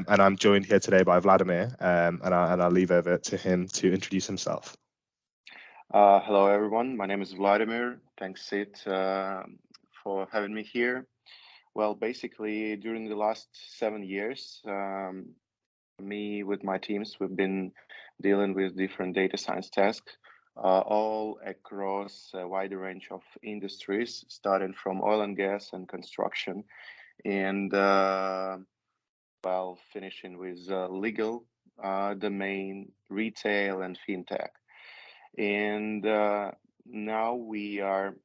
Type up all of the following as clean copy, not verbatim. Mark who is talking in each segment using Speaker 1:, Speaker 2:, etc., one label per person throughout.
Speaker 1: and I'm joined here today by Vladimir, and I'll leave over to him to introduce himself.
Speaker 2: Hello, everyone. My name is Vladimir. Thanks, Sid, for having me here. Well, basically, during the last 7 years, me with my teams, we've been dealing with different data science tasks, all across a wide range of industries, starting from oil and gas and construction, and finishing with legal domain, retail, and fintech. And now we are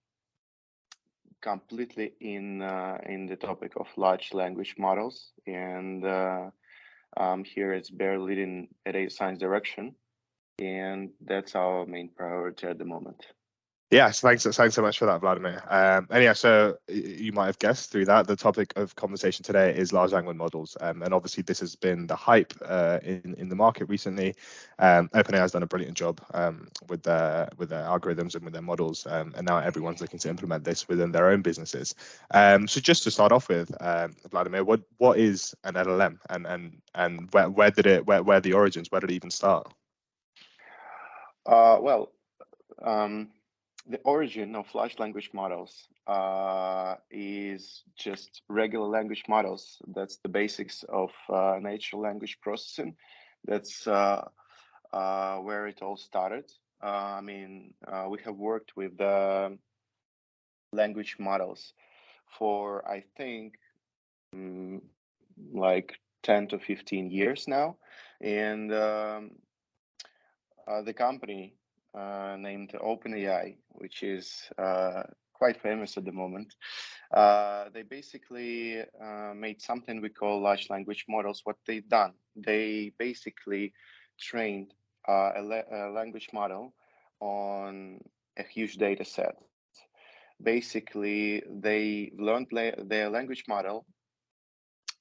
Speaker 2: completely in the topic of large language models, and I'm here at Sberbank leading a data science direction, and that's our main priority at the moment.
Speaker 1: Yes, thanks so much for that, Vladimir. And yeah, so you might have guessed through that, the topic of conversation today is large language models. And obviously this has been the hype in the market recently. OpenAI has done a brilliant job with their algorithms and with their models. And now everyone's looking to implement this within their own businesses. So just to start off with, Vladimir, what is an LLM, and where are the origins? Where did it even start?
Speaker 2: The origin of large language models is just regular language models. That's the basics of natural language processing. That's where it all started. We have worked with the language models for, I think, like 10 to 15 years now. And the company named OpenAI, which is quite famous at the moment. They basically made something we call large language models. What they've done, they basically trained a language model on a huge data set. Basically, they learned their language model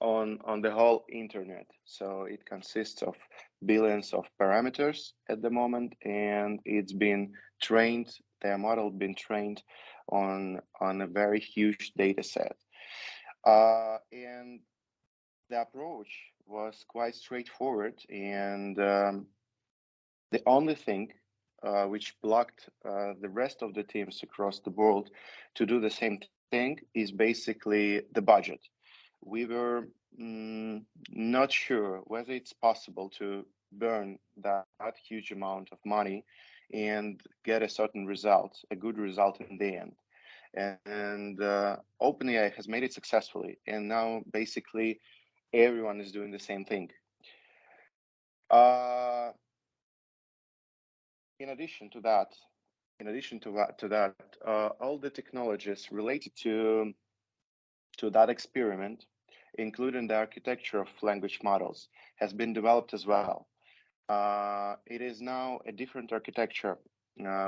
Speaker 2: on the whole internet. So it consists of billions of parameters at the moment, and it's been trained, their model been trained on a very huge data set. And the approach was quite straightforward, and the only thing which blocked the rest of the teams across the world to do the same thing is basically the budget. We were not sure whether it's possible to burn that huge amount of money and get a certain result, a good result in the end. And OpenAI has made it successfully, and now basically everyone is doing the same thing. In addition to that, all the technologies related to that experiment, including the architecture of language models, has been developed as well. It is now a different architecture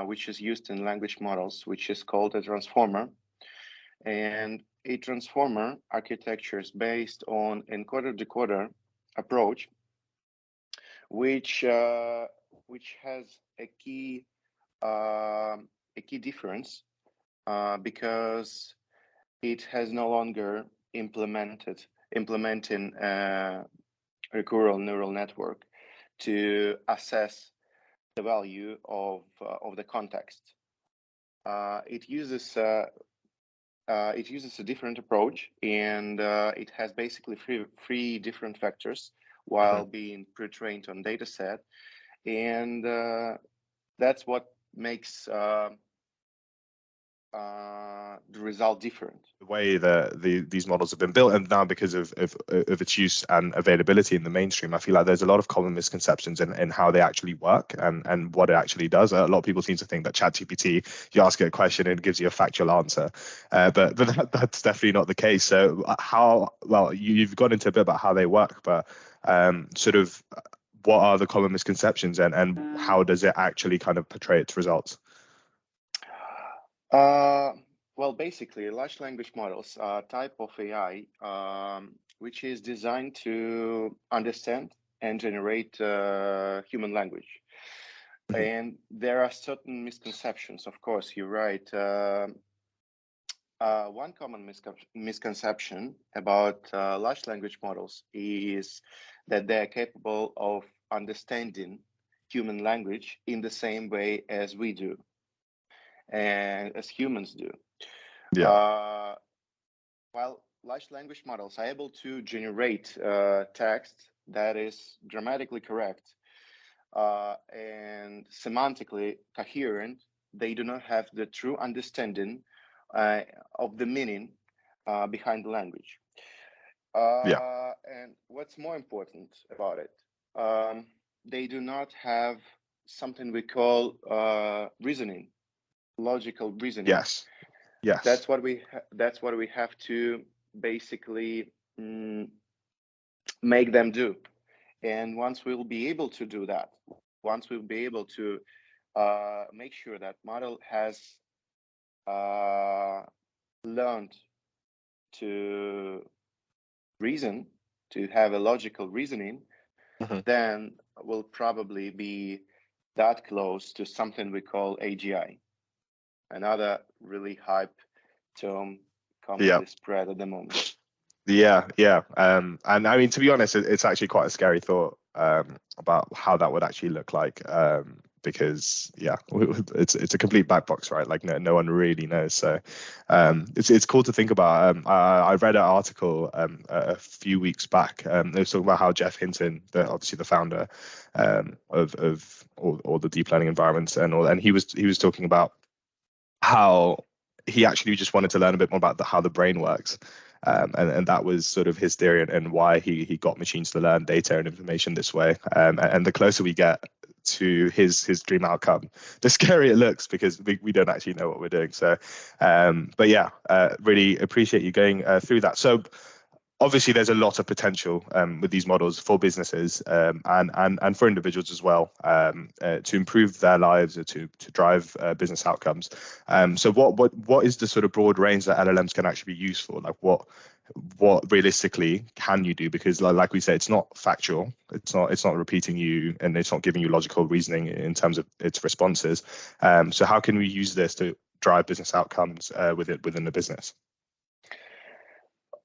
Speaker 2: which is used in language models, which is called a transformer. And a transformer architecture is based on encoder-decoder approach, which has a key difference because it has no longer implementing a recurrent neural network to assess the value of the context. It uses a different approach, and it has basically three different vectors while being pre-trained on data set, and that's what makes the result different.
Speaker 1: The way that these models have been built, and now because of its use and availability in the mainstream, I feel like there's a lot of common misconceptions in how they actually work and what it actually does. A lot of people seem to think that ChatGPT, you ask it a question and it gives you a factual answer, but that's definitely not the case. So you've gone into a bit about how they work, but sort of what are the common misconceptions and how does it actually kind of portray its results?
Speaker 2: Well, basically, large language models are a type of AI which is designed to understand and generate human language. And there are certain misconceptions. Of course, you're right. One common misconception about large language models is that they are capable of understanding human language in the same way as we do and as humans do.
Speaker 1: Yeah.
Speaker 2: While large language models are able to generate text that is grammatically correct and semantically coherent, they do not have the true understanding of the meaning behind the language.
Speaker 1: Yeah.
Speaker 2: And what's more important about it, they do not have something we call reasoning, logical reasoning.
Speaker 1: Yes. Yes.
Speaker 2: That's what we have to basically make them do. And once we'll be able to do that, once we'll be able to make sure that model has learned to reason, to have a logical reasoning, then we'll probably be that close to something we call AGI, another really hype term commonly spread at the moment.
Speaker 1: Yeah, yeah. And I mean, to be honest, it's actually quite a scary thought about how that would actually look like. Because yeah, it's a complete black box, right? Like no one really knows. So it's cool to think about. I read an article a few weeks back. It was talking about how Jeff Hinton, obviously the founder of all the deep learning environments and he was talking about how he actually just wanted to learn a bit more about how the brain works. And that was sort of his theory and why he got machines to learn data and information this way. And the closer we get to his dream outcome, the scarier it looks because we don't actually know what we're doing. So, but yeah, really appreciate you going through that. So obviously there's a lot of potential with these models for businesses and for individuals as well to improve their lives or to drive business outcomes. So what is the sort of broad range that LLMs can actually be used for? Like what realistically can you do? Because like we said, it's not factual. It's not repeating you, and it's not giving you logical reasoning in terms of its responses. So how can we use this to drive business outcomes within the business?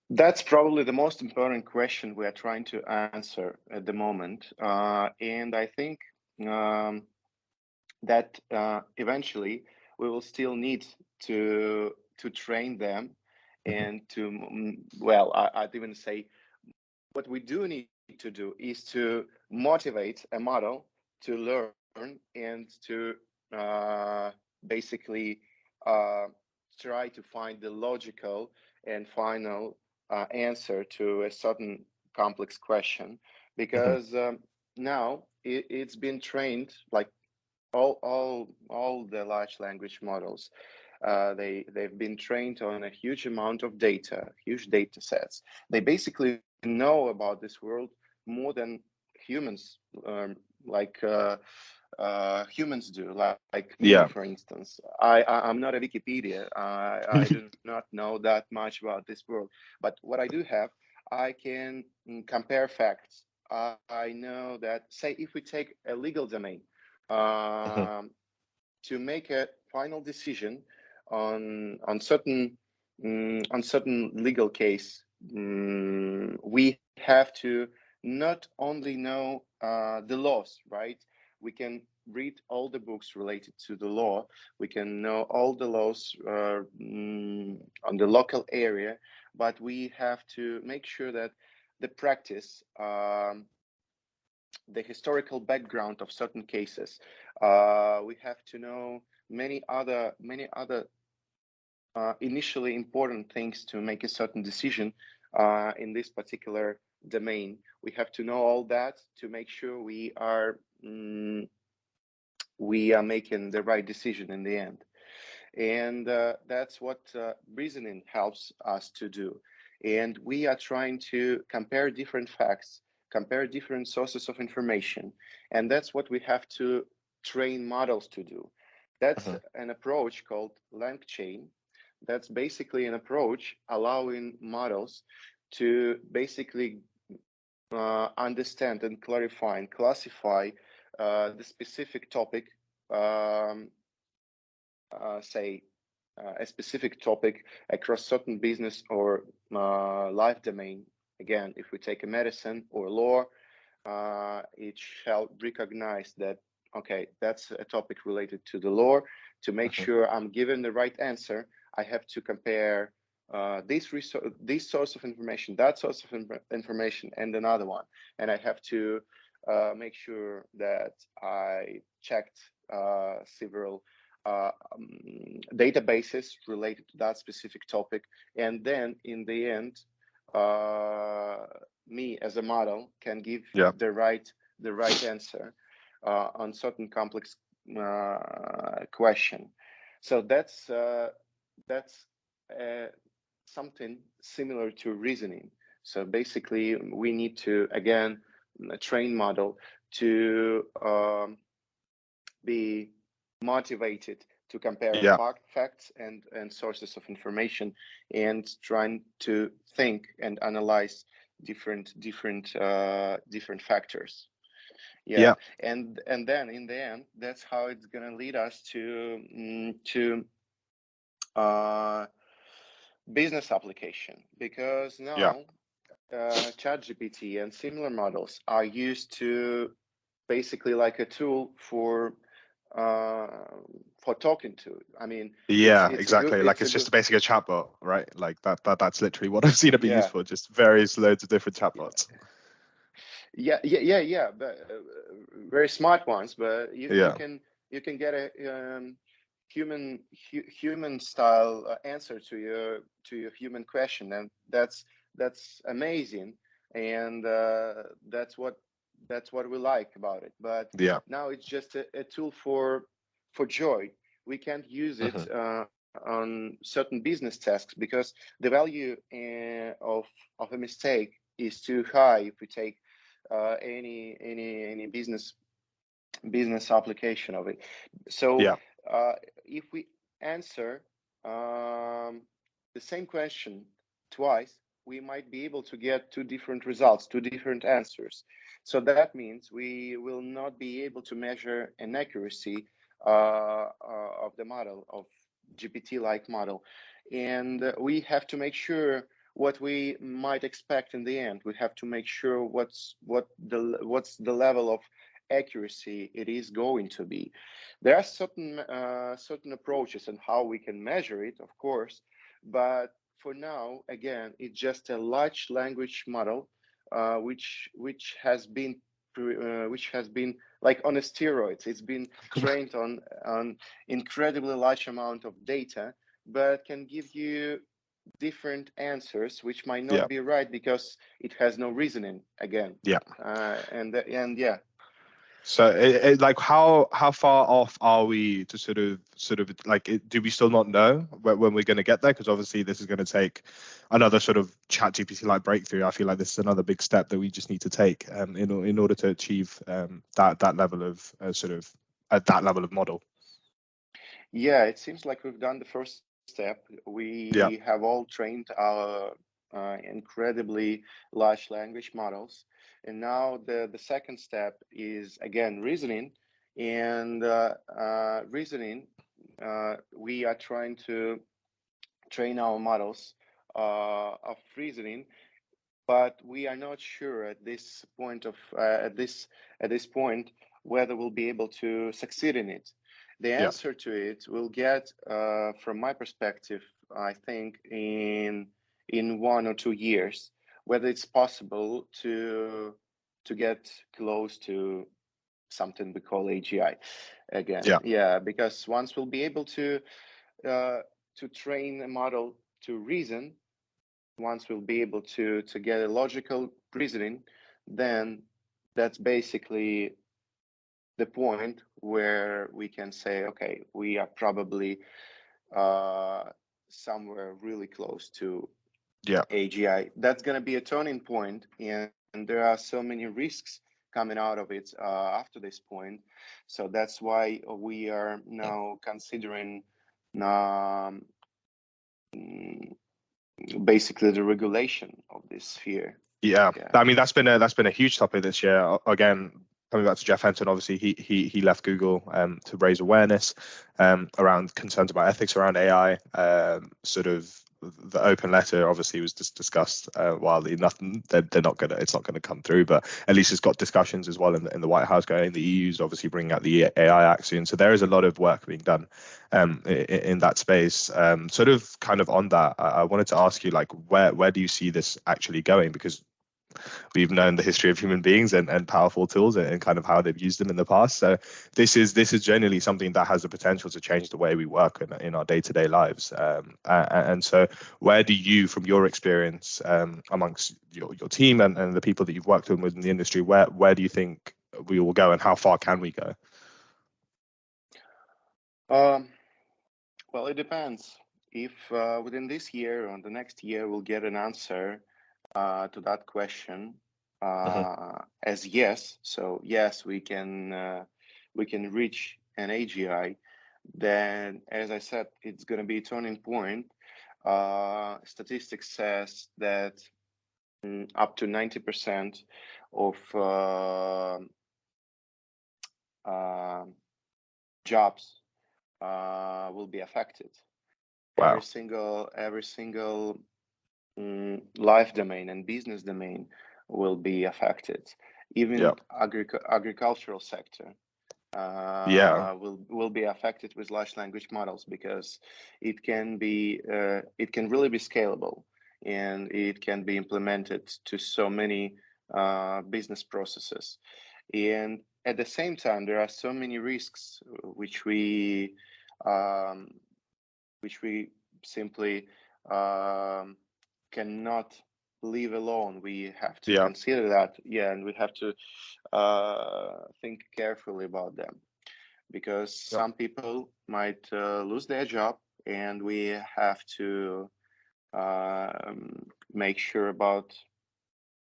Speaker 2: That's probably the most important question we are trying to answer at the moment. And I think that eventually we will still need to train them and to, well, I'd even say what we do need to do is to motivate a model to learn and to basically try to find the logical and final answer to a certain complex question, because now it's been trained like all the large language models. They've been trained on a huge amount of data, huge data sets. They basically know about this world more than humans, like humans do, like me,
Speaker 1: Yeah.
Speaker 2: for instance. I'm not a Wikipedia. I do not know that much about this world. But what I do have, I can compare facts. I know that, say, if we take a legal domain, to make a final decision on certain legal case, we have to not only know the laws, right? We can read all the books related to the law. We can know all the laws on the local area, but we have to make sure that the practice, the historical background of certain cases. We have to know many other initially important things to make a certain decision in this particular domain. We have to know all that to make sure we are making the right decision in the end. And that's what reasoning helps us to do. And we are trying to compare different facts, compare different sources of information. And that's what we have to train models to do. That's an approach called LangChain. That's basically an approach allowing models to basically understand and clarify and classify the specific topic, say a specific topic across certain business or life domain. Again, if we take a medicine or law, it shall recognize that, okay, that's a topic related to the law. To make sure I'm given the right answer, I have to compare this source of information, that source of information, and another one. And I have to make sure that I checked several databases related to that specific topic. And then in the end, me as a model can give the right answer on certain complex question. So that's something similar to reasoning. So basically, we need to again train model to be motivated to compare facts and sources of information, and trying to think and analyze different factors. And then in the end, that's how it's going to lead us to business application, because now ChatGPT and similar models are used to basically like a tool for talking to. I mean, it's
Speaker 1: exactly. Like it's just basically a chatbot, right? Like that's literally what I've seen it be used for. Just various loads of different chatbots.
Speaker 2: But very smart ones. But you can get a human style answer to your human question, and that's amazing, and that's what we like about it. But now it's just a tool for joy. We can't use it on certain business tasks, because the value of a mistake is too high if we take any business application of it. So if we answer the same question twice, we might be able to get two different results, two different answers. So that means we will not be able to measure an accuracy of the model, of GPT-like model. And we have to make sure what we might expect in the end. We have to make sure what's the level of accuracy it is going to be. There are certain approaches on how we can measure it, of course, but for now, again, it's just a large language model, which has been like on a steroids. It's been trained on incredibly large amount of data, but can give you different answers which might not be right, because it has no reasoning again.
Speaker 1: So like how far off are we to sort of like do we still not know when we're going to get there? Because obviously this is going to take another sort of ChatGPT like breakthrough. I feel like this is another big step that we just need to take in order to achieve that level of that level of model.
Speaker 2: It seems like we've done the first step. We have all trained our incredibly large language models, and now the second step is again reasoning. And reasoning, we are trying to train our models of reasoning, but we are not sure at this point whether we'll be able to succeed in it. The answer to it we'll get, from my perspective, I think in 1 or 2 years, whether it's possible to get close to something we call AGI again. Because once we'll be able to train a model to reason, once we'll be able to get a logical reasoning, then that's basically the point where we can say, okay, we are probably somewhere really close to AGI. That's going to be a turning point, and there are so many risks coming out of it after this point. So that's why we are now considering basically the regulation of this sphere.
Speaker 1: I mean, that's been a huge topic this year. Again, coming back to Jeff Hinton, obviously he left Google to raise awareness around concerns about ethics around AI. Sort of the open letter obviously was just discussed wildly. Nothing, they're not gonna, it's not gonna come through, but at least it's got discussions as well in the White House going. The EU's obviously bringing out the AI Act soon, so there is a lot of work being done in that space. Sort of kind of on that, I wanted to ask you, like, where do you see this actually going? Because we've known the history of human beings and powerful tools and kind of how they've used them in the past. So this is generally something that has the potential to change the way we work in our day-to-day lives. And so where do you, from your experience amongst your team and the people that you've worked with in the industry, where do you think we will go and how far can we go?
Speaker 2: Well, it depends. If within this year or the next year we'll get an answer to that question as yes, so yes, we can reach an AGI, then, as I said, it's going to be a turning point. Statistics says that up to 90% of jobs will be affected.
Speaker 1: Wow.
Speaker 2: Every single life domain and business domain will be affected. Even agricultural sector will be affected with large language models, because it can really be scalable, and it can be implemented to so many business processes. And at the same time, there are so many risks which we simply cannot leave alone. We have to consider that, and we have to think carefully about them, because some people might lose their job, and we have to make sure about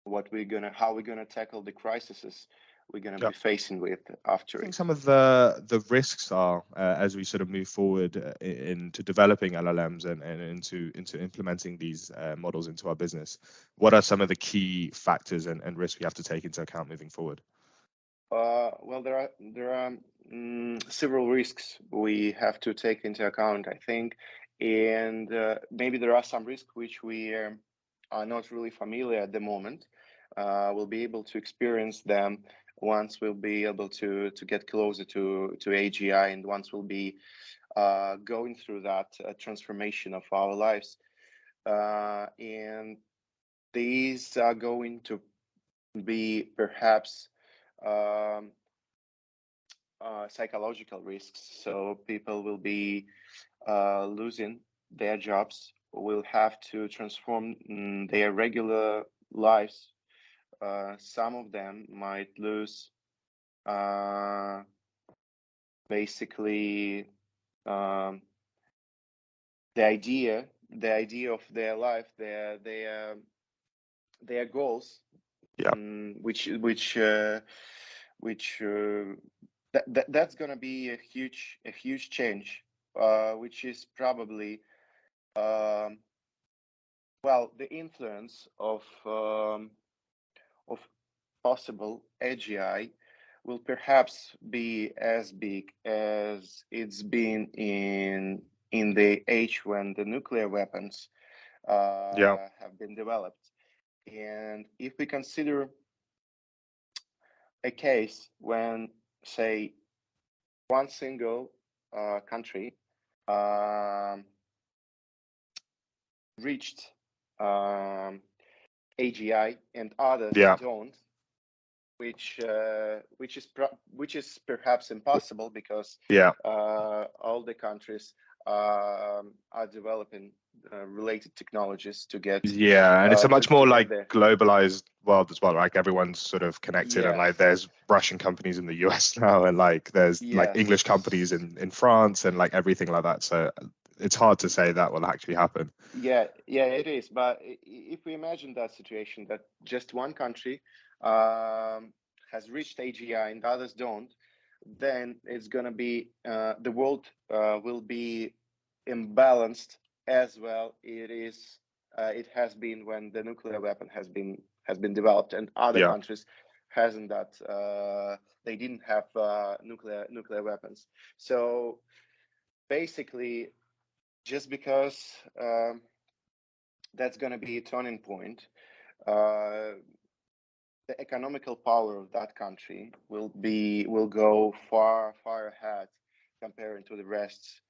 Speaker 2: how we're gonna tackle the crises we're going to be facing with after.
Speaker 1: I think some of the risks are as we sort of move forward into developing LLMs and into implementing these models into our business. What are some of the key factors and risks we have to take into account moving forward?
Speaker 2: Well, there are several risks we have to take into account, I think, and maybe there are some risks which we are not really familiar at the moment. We'll be able to experience them once we'll be able to get closer to AGI, and once we'll be going through that transformation of our lives. And these are going to be perhaps psychological risks. So people will be losing their jobs, will have to transform their regular lives. Some of them might lose basically the idea of their life, their goals, that's going to be a huge change, which is probably the influence of possible AGI will perhaps be as big as it's been in the age when the nuclear weapons have been developed. And if we consider a case when, say, one single country reached AGI and others don't, which is perhaps impossible, because all the countries are developing related technologies to get
Speaker 1: and it's a much more like globalized world as well. Like everyone's sort of connected, and like there's Russian companies in the US now, and like there's like English companies in France, and like everything like that. So it's hard to say that will actually happen.
Speaker 2: Yeah, it is. But if we imagine that situation, that just one country has reached AGI and others don't, then it's going to be the world will be imbalanced as well. It has been when the nuclear weapon has been developed, and other countries hasn't that they didn't have nuclear weapons. So basically, just because that's going to be a turning point, the economical power of that country will go far ahead comparing to the rest,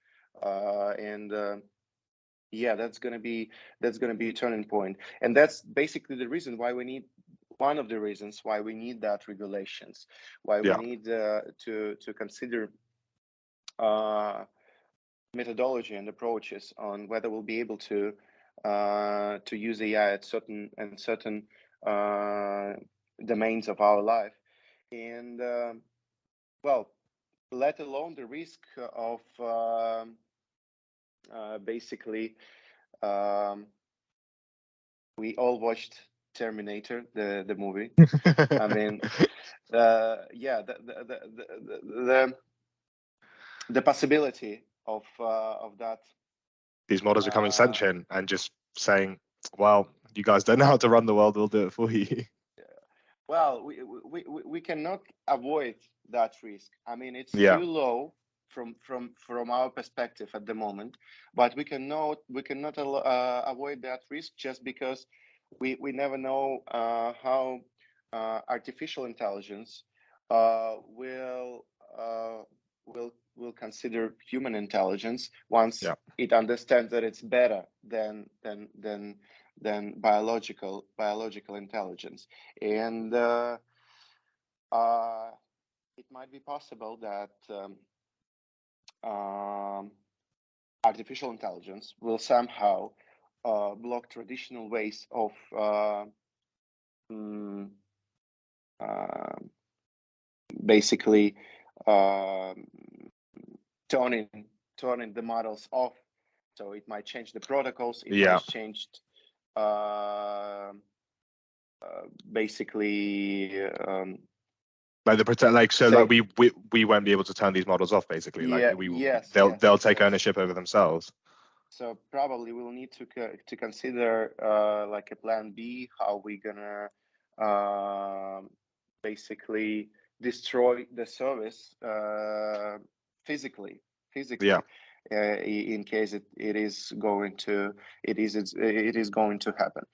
Speaker 2: yeah, that's gonna be a turning point, and that's basically the reason why we need one of the reasons why we need that regulations, why we need to consider methodology and approaches on whether we'll be able to use AI at certain domains of our life, and well, let alone the risk of basically we all watched Terminator, the movie. I mean, yeah, the possibility of that.
Speaker 1: These models are becoming sentient and just saying, well, you guys don't know how to run the world, we'll do it for you.
Speaker 2: Well, we cannot avoid that risk. I mean, it's too low from our perspective at the moment, but we cannot avoid that risk just because we never know how artificial intelligence will consider human intelligence once it understands that it's better than biological intelligence, and it might be possible that artificial intelligence will somehow block traditional ways of basically turning the models off. So it might change the protocols. It might change basically
Speaker 1: like the protect, like so, like we won't be able to turn these models off. Basically, like they'll take ownership over themselves.
Speaker 2: So probably we'll need to consider like a plan B, how we're gonna basically destroy the service physically, in case it is going to happen.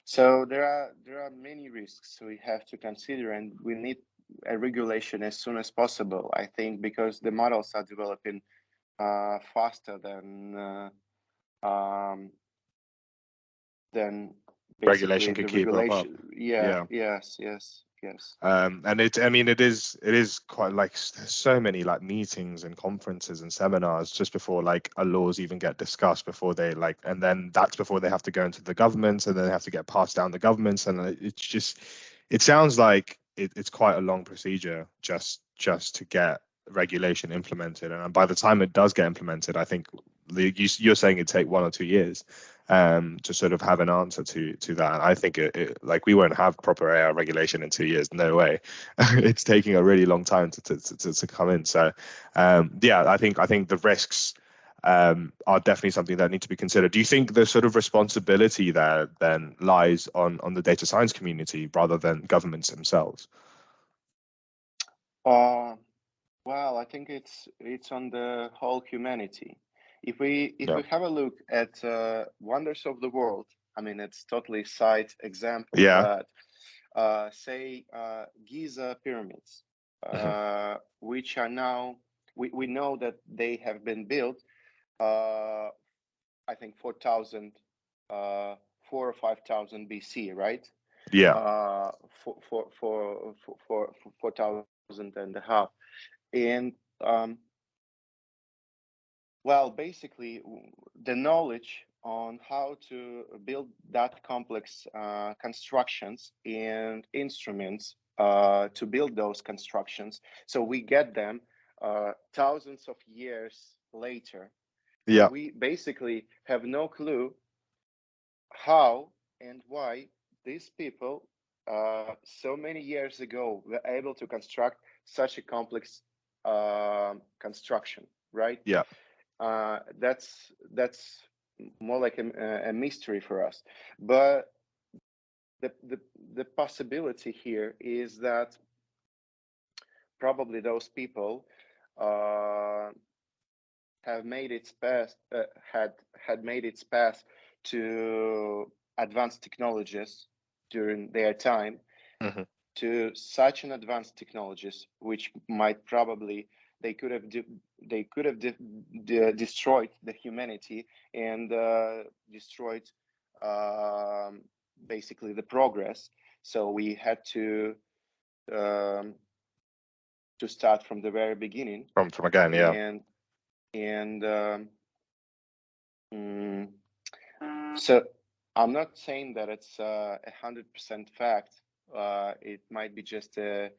Speaker 2: So there are many risks we have to consider, and we need a regulation as soon as possible, I think, because the models are developing faster than
Speaker 1: regulation can keep up.
Speaker 2: Yes.
Speaker 1: And it is quite like there's so many like meetings and conferences and seminars just before like a laws even get discussed, before they like, and then that's before they have to go into the governments, and then they have to get passed down the governments, and it sounds like it's quite a long procedure just to get regulation implemented. And by the time it does get implemented, I think you're saying it'd take 1 or 2 years to sort of have an answer to that. I think like we won't have proper AI regulation in 2 years. No way. It's taking a really long time to come in. So I think the risks are definitely something that need to be considered. Do you think the sort of responsibility there then lies on the data science community rather than governments themselves?
Speaker 2: Well, I think it's on the whole humanity. If we have a look at wonders of the world, I mean, it's totally side example, but say Giza pyramids, which are now we know that they have been built, I think 4,000, 4 or 5,000 BC, right?
Speaker 1: Yeah.
Speaker 2: 4,000 and a half. And well, basically, the knowledge on how to build that complex constructions and instruments to build those constructions, so we get them thousands of years later. So we basically have no clue how and why these people so many years ago were able to construct such a complex construction, right? That's more like a mystery for us. But the possibility here is that probably those people have made its path had made its path to advanced technologies during their time, to such an advanced technologies which might probably they could have destroyed the humanity and destroyed basically the progress. So we had to start from the very beginning.
Speaker 1: From again, yeah.
Speaker 2: And so I'm not saying that it's 100% fact. It might be just an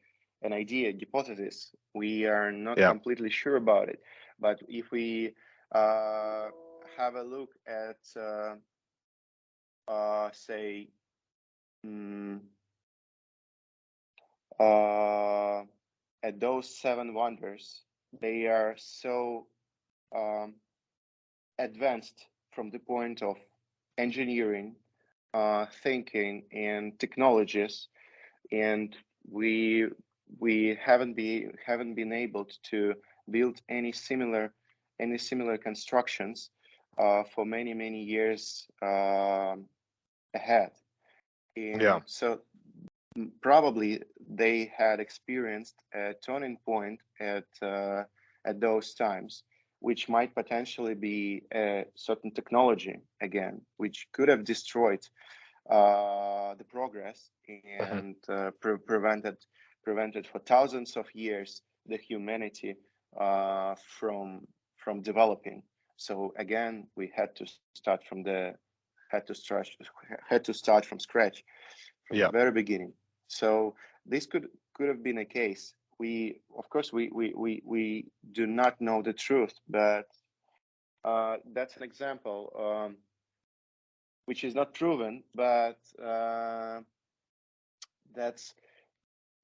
Speaker 2: idea, hypothesis. We are not completely sure about it. But if we have a look at, say, at those 7 wonders, they are so advanced from the point of engineering, thinking, and technologies, and we haven't been able to build any similar constructions for many years ahead. And so probably they had experienced a turning point at those times, which might potentially be a certain technology again, which could have destroyed the progress and prevented for thousands of years the humanity from developing. So again, we had to start from scratch from the very beginning. So this could have been a case. We do not know the truth, but that's an example which is not proven, but that's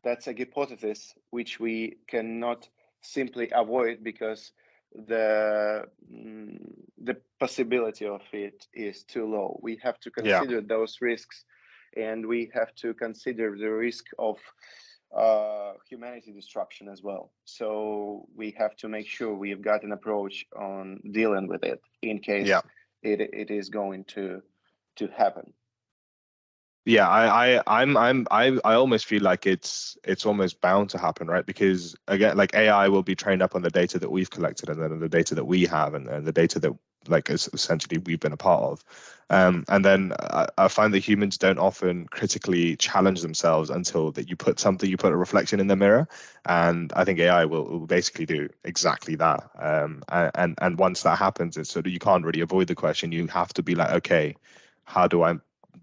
Speaker 2: a hypothesis which we cannot simply avoid because the possibility of it is too low. We have to consider those risks, and we have to consider the risk of humanity destruction as well. So we have to make sure we've got an approach on dealing with it in case it is going to happen.
Speaker 1: Yeah, I almost feel like it's almost bound to happen, right? Because again, like AI will be trained up on the data that we've collected, and then the data that we have, and the data that like essentially we've been a part of. And then I find that humans don't often critically challenge themselves until that you put a reflection in the mirror, and I think AI will basically do exactly that. And once that happens, it's sort of you can't really avoid the question. You have to be like, okay, how do I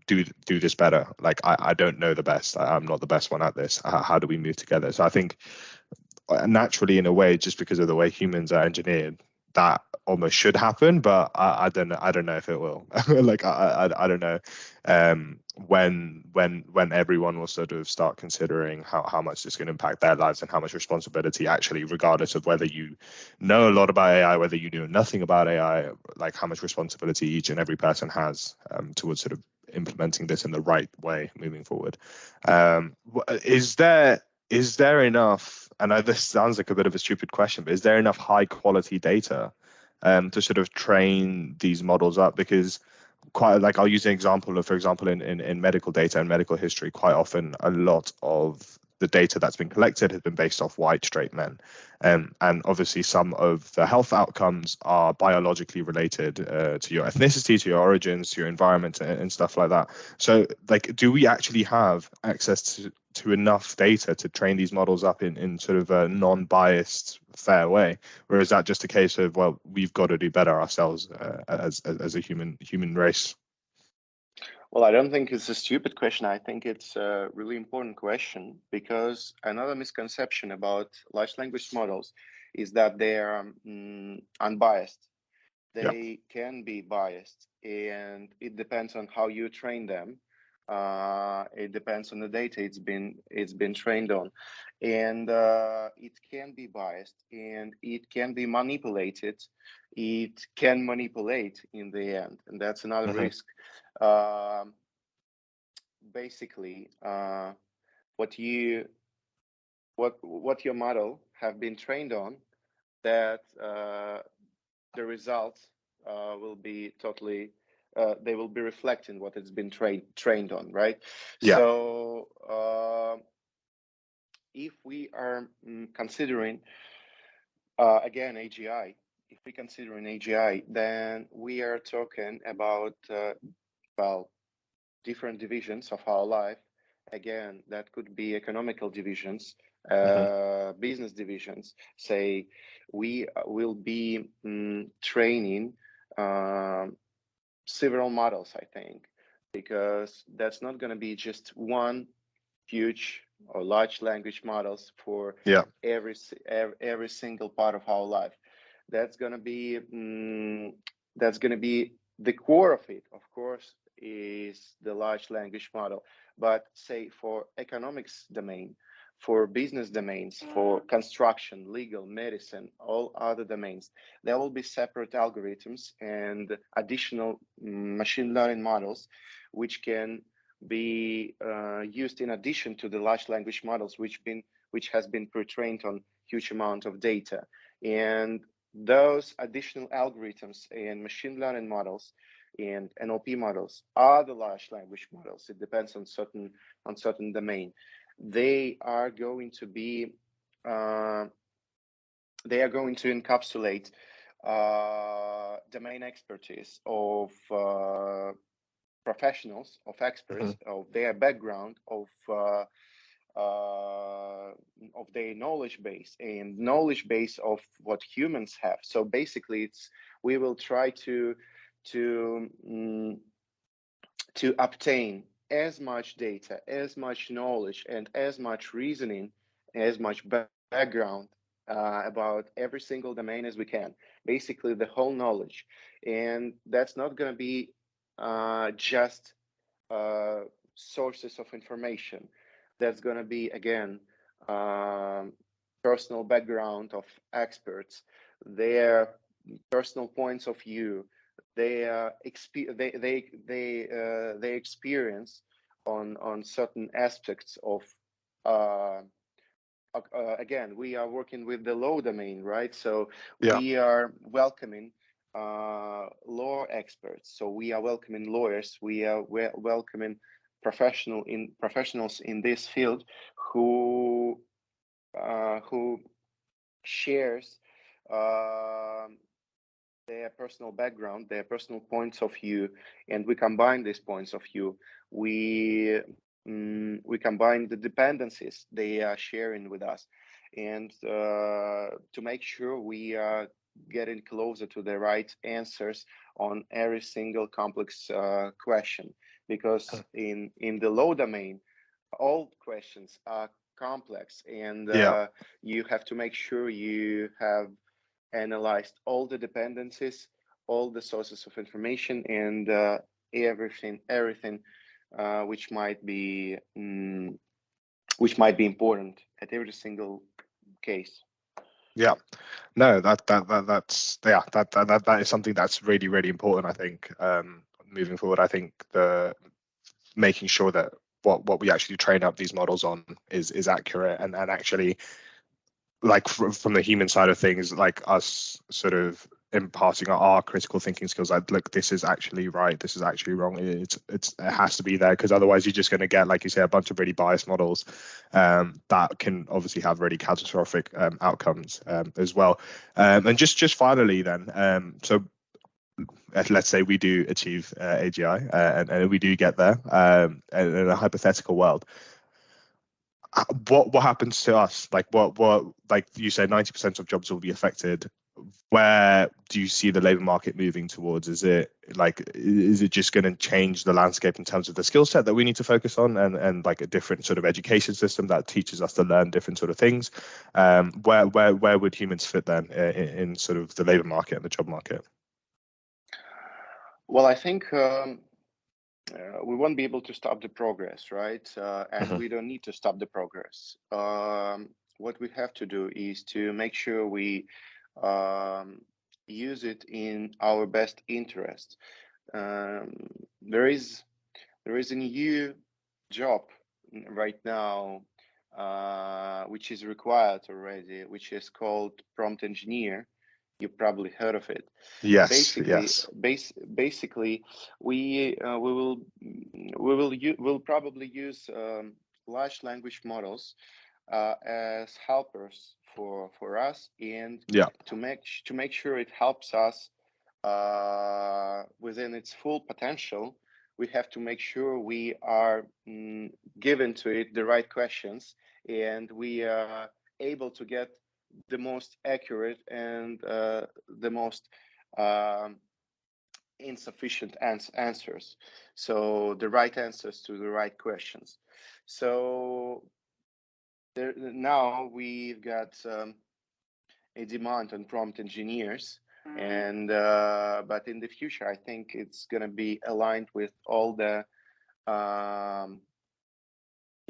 Speaker 1: do this better? Like I don't know the best. I'm not the best one at this. How do we move together? So I think naturally, in a way, just because of the way humans are engineered, that almost should happen, but I don't know if it will. Like I don't know when everyone will sort of start considering how much this can impact their lives and how much responsibility actually, regardless of whether you know a lot about AI, whether you know nothing about AI, like how much responsibility each and every person has towards sort of implementing this in the right way moving forward. Is there enough, and this sounds like a bit of a stupid question, but is there enough high quality data to sort of train these models up? Because quite like I'll use an example of, for example, in medical data and medical history, quite often a lot of the data that's been collected has been based off white straight men, and obviously some of the health outcomes are biologically related to your ethnicity, to your origins, to your environment, and stuff like that. So like, do we actually have access to enough data to train these models up in sort of a non-biased, fair way? Or is that just a case of, well, we've got to do better ourselves as a human race?
Speaker 2: Well, I don't think it's a stupid question. I think it's a really important question, because another misconception about large language models is that they are unbiased. They can be biased, and it depends on how you train them. It depends on the data it's been trained on, and it can be biased, and it can be manipulated. It can manipulate in the end, and that's another risk. basically what your model have been trained on, that the results will be totally they will be reflecting what it's been trained on, right?
Speaker 1: Yeah.
Speaker 2: So if we are considering again AGI, if we consider an AGI, then we are talking about well, different divisions of our life. Again, that could be economical divisions, business divisions. Say we will be training several models, I think, because that's not going to be just one huge or large language models for
Speaker 1: Yeah.
Speaker 2: every single part of our life. That's going to be the core of it, of course, is the large language model. But say for economics domain, for business domains, for construction, legal, medicine, all other domains, there will be separate algorithms and additional machine learning models, which can be used in addition to the large language models, which has been pre-trained on huge amount of data. And those additional algorithms and machine learning models and NLP models are the large language models. It depends on certain domain. They are going to be they are going to encapsulate domain expertise of professionals, of experts, of their background, of their knowledge base and knowledge base of what humans have. So basically, we will try to obtain as much data, as much knowledge, and as much reasoning, as much background about every single domain as we can. Basically, the whole knowledge, and that's not going to be just sources of information. That's going to be again personal background of experts, their personal points of view, their experience on certain aspects of again, we are working with the law domain, right? So
Speaker 1: Yeah.
Speaker 2: we are welcoming law experts. So we are welcoming lawyers. We are welcoming professionals in this field who shares their personal background, their personal points of view, and we combine these points of view. We combine the dependencies they are sharing with us, and to make sure we are getting closer to the right answers on every single complex question. Because in the law domain, all questions are complex, and
Speaker 1: Yeah.
Speaker 2: you have to make sure you have analyzed all the dependencies, all the sources of information, and everything which might be important at every single case.
Speaker 1: Yeah. No, that is something that's really, really important, I think, moving forward. I think making sure that what we actually train up these models on is accurate, and actually, like from the human side of things, like us sort of imparting our critical thinking skills, like, look, this is actually right, this is actually wrong. It has to be there, because otherwise you're just going to get, like you say, a bunch of really biased models that can obviously have really catastrophic outcomes as well. And just finally then, so let's say we do achieve AGI and we do get there in a hypothetical world. What happens to us? Like what like you say, 90% of jobs will be affected. Where do you see the labor market moving towards? Is it just going to change the landscape in terms of the skill set that we need to focus on, and like a different sort of education system that teaches us to learn different sort of things? Where would humans fit then in sort of the labor market and the job market?
Speaker 2: Well, I think we won't be able to stop the progress, right? And we don't need to stop the progress. What we have to do is to make sure we use it in our best interest. There is a new job right now, which is required already, which is called prompt engineer. You probably heard of it.
Speaker 1: Yes,
Speaker 2: Basically,
Speaker 1: yes.
Speaker 2: basically, we'll probably use large language models as helpers for us, and
Speaker 1: Yeah.
Speaker 2: to make sure it helps us within its full potential. We have to make sure we are given to it the right questions, and we are able to get the most accurate and the most um, insufficient answers. So the right answers to the right questions. So now we've got a demand on prompt engineers, and but in the future, I think it's going to be aligned with all the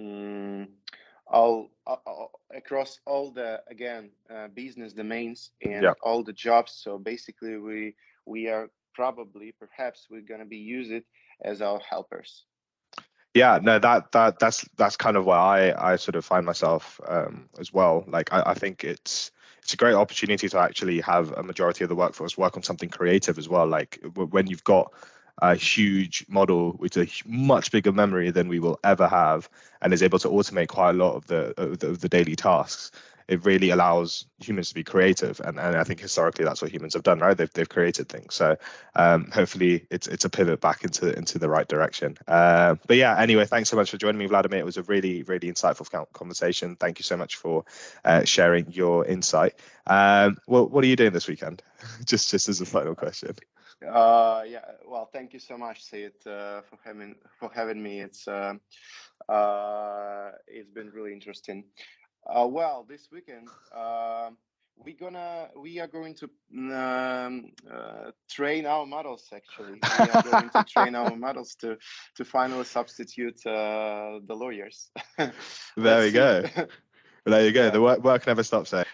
Speaker 2: mm, across all the business domains and
Speaker 1: Yeah.
Speaker 2: all the jobs. So basically, we are probably perhaps we're going to be use it as our helpers.
Speaker 1: Yeah, no, that's kind of where I sort of find myself as well. Like I think it's a great opportunity to actually have a majority of the workforce work on something creative as well. Like when you've got a huge model with a much bigger memory than we will ever have, and is able to automate quite a lot of the daily tasks. It really allows humans to be creative, and I think historically that's what humans have done, right? They've created things. So hopefully it's a pivot back into the right direction. But yeah, anyway, thanks so much for joining me, Vladimir. It was a really, really insightful conversation. Thank you so much for sharing your insight. Well, what are you doing this weekend? just as a final question.
Speaker 2: Yeah, well, thank you so much, Sid, for having me. It's been really interesting. Well, this weekend we are going to train our models. Actually, we are going to train our models to finally substitute the lawyers.
Speaker 1: There
Speaker 2: Let's
Speaker 1: we
Speaker 2: see.
Speaker 1: go. There you go.
Speaker 2: Yeah.
Speaker 1: The work never stops there.